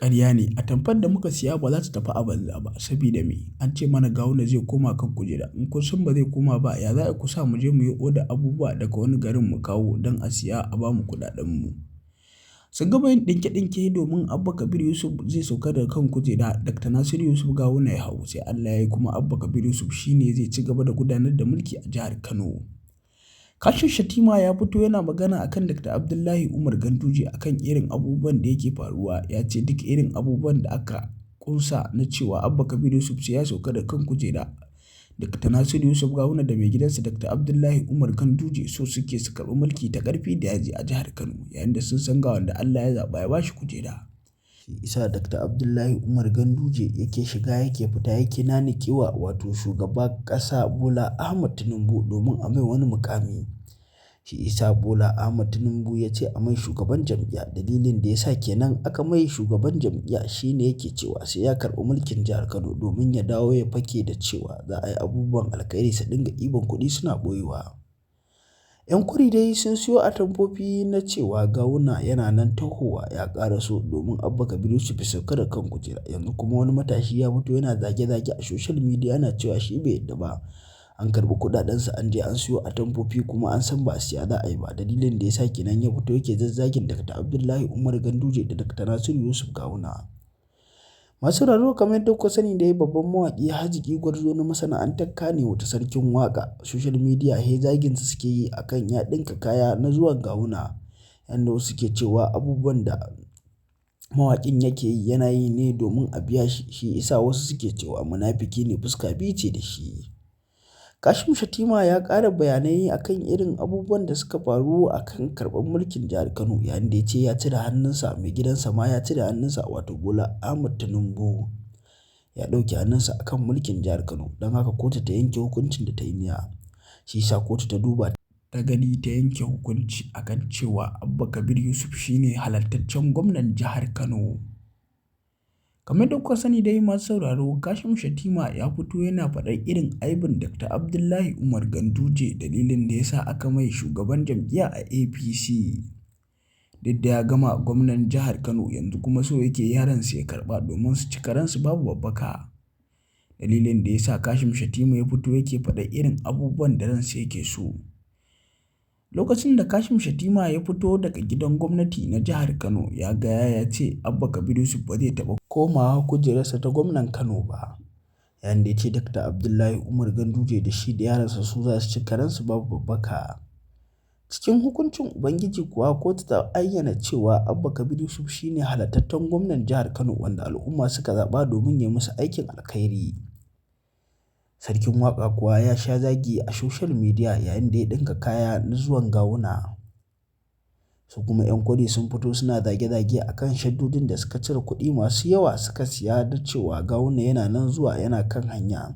ƙarya ne, atamfar da muka siya ba za ta tafi a banza ba, sabida me? An ce mana Gawuna zai koma kan kujera, in kun san ba zai koma ba ya za a yi ku sa mu je mu yi odar abubuwa daga wani garin mu kawo don a siya a ba mu kuɗaɗenmu. Sun gama yin ɗinke-ɗinke domin Abba Kabir Yusuf zai sauka daga kan kujera, Dr. Nasiru Yusuf Gawuna ya hau, sai Allah ya yi kuma Abba Kabir Yusuf shi ne zai ci gaba da gudanar da mulki a jihar Kano. Kashim Shettima ya fito yana magana akan Dr. Abdullahi Umar Ganduje akan irin abubuwan da yake faruwa, ya ce duk irin abubuwan da aka ƙunsa na cewa Abba Kabir Yusuf sai ya sauka daga kan kujera, Dr. Nasiru Yusuf Gawuna da mai gidansa Dr. Abdullahi Umar Ganduje so suke su karɓi mulki ta ƙarfi da yaji a jihar Kano, yayin da sun san ga wanda Allah ya zaɓa ya ba shi kujera. Shi isa Dr. Abdullahi Umar Ganduje yake shiga yake fita yake nanikewa wato shugaban ƙasa Bola Ahmed Tinubu domin a mai wani mukami. Shi isa Bola Ahmed Tinubu ya ce a mai shugaban jam'iyya, dalilin da ya sa kenan aka mai shugaban jam'iyya shine yake cewa sai ya karɓi mulkin jihar Kano domin ya dawo ya fake da cewa za a yi abubuwan alkhairi su dinga ɗiban kuɗi suna ɓoyewa. 'Yan Kwari dai sun siyo atamfofi na cewa Gawuna yana nan tahowa ya ƙaraso domin Abba Kabir Yusuf ya sauka da kan kujera. Yanzu kuma wani matashi ya fito yana zage-zage a social media yana cewa shi bai yadda ba, an karɓi kuɗaɗensa an je an siyo atamfofi kuma an san ba siya za a yi ba, dalilin da ya sa kenan ya fito yake zazzagin Dr. Abdullahi Umar Ganduje da Dr. Nasiru Yusuf Gawuna. Masu sauraro kamar yadda kuka sani dai babban mawaƙi Haziki Gwarzo na masana'antar Kannywood sarkin waƙa, social media zaginsa suke yi akan ya ɗinka kaya na zuwan Gawuna, yanda wasu suke cewa abubuwan da mawaƙin yake yi yana yi ne domin a biya shi, shi isa wasu suke cewa munafiki ne fuska biyu ce da shi. Kashim Shettima ya ƙara bayanai akan irin abubuwan da suka faru akan karɓar mulkin jihar Kano, yayin da ya ce ya cire hannunsa, mai gidansa ma ya cire hannunsa wato Bola Ahmed Tinubu ya ɗauke hannunsa akan mulkin jihar Kano, don haka kotu ta yanke hukuncin da ta yi niyya. Shi yasa kotu ta duba ta gani ta yanke hukunci akan cewa Abba Kabir Yusuf shine halartaccen gwamnan jihar Kano. Kamar da kuka sani dai masu sauraro, Kashim Shettima ya fito yana faɗar irin aibin Dr. Abdullahi Umar Ganduje, dalilin da ya sa aka mai shugaban jam'iyya a APC. Duk da ya gama gwamnan jihar Kano yanzu kuma so yake yaransa ya karɓa domin su ci karensu babu babbaka. Dalilin da ya sa Kashim Shettima ya fito yake faɗar irin abubuwan da ransa yake so. Lokacin da Kashim Shettima ya fito daga gidan gwamnati na jihar Kano, ya gaya ya ce Abba Kabir Yusuf ba zai taɓa komawa kujerarsa ta gwamnan Kano ba, yayin da ya ce Dr. Abdullahi Umar Ganduje da shi da yaransa su za su ci karensu babu babbaka. Cikin hukuncin Ubangiji kuwa kotu ta ayyana cewa Abba Kabir Yusuf shine halartaccen gwamnan jihar Kano wanda al'umma suka zaɓa domin ya musu aikin alkhairi. Sarkin waƙa kuwa ya sha zagi a social media yayin da ya ɗinka kaya na zuwan Gawuna. Su kuma 'yan Kwari sun fito suna zage-zage akan shaddodin da suka cire kuɗi masu yawa suka siya da cewa Gawuna yana nan zuwa yana kan hanya.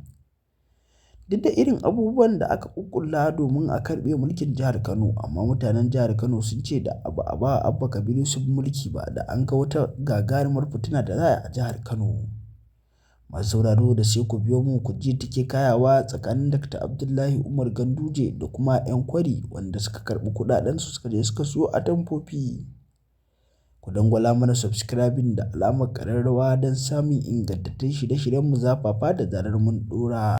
Duk da irin abubuwan da aka ƙuƙƙulla domin a karɓe mulkin jihar Kano, amma mutanen jihar Kano sun ce da a ba Abba Kabir Yusuf mulki ba da an ga wata gagarumar fitina da za a jihar Kano. Masu sauraro da sai ku biyo mu ku ji take kayawa tsakanin Dr. Abdullahi Umar Ganduje da kuma 'yan Kwari wanda suka karɓi kuɗaɗensu suka je suka siyo atamfofi. Ku dangwala mana subscribing da alamar ƙararrawa don samun ingantattun shirye-shiryenmu zafafa da zarar mun ɗora.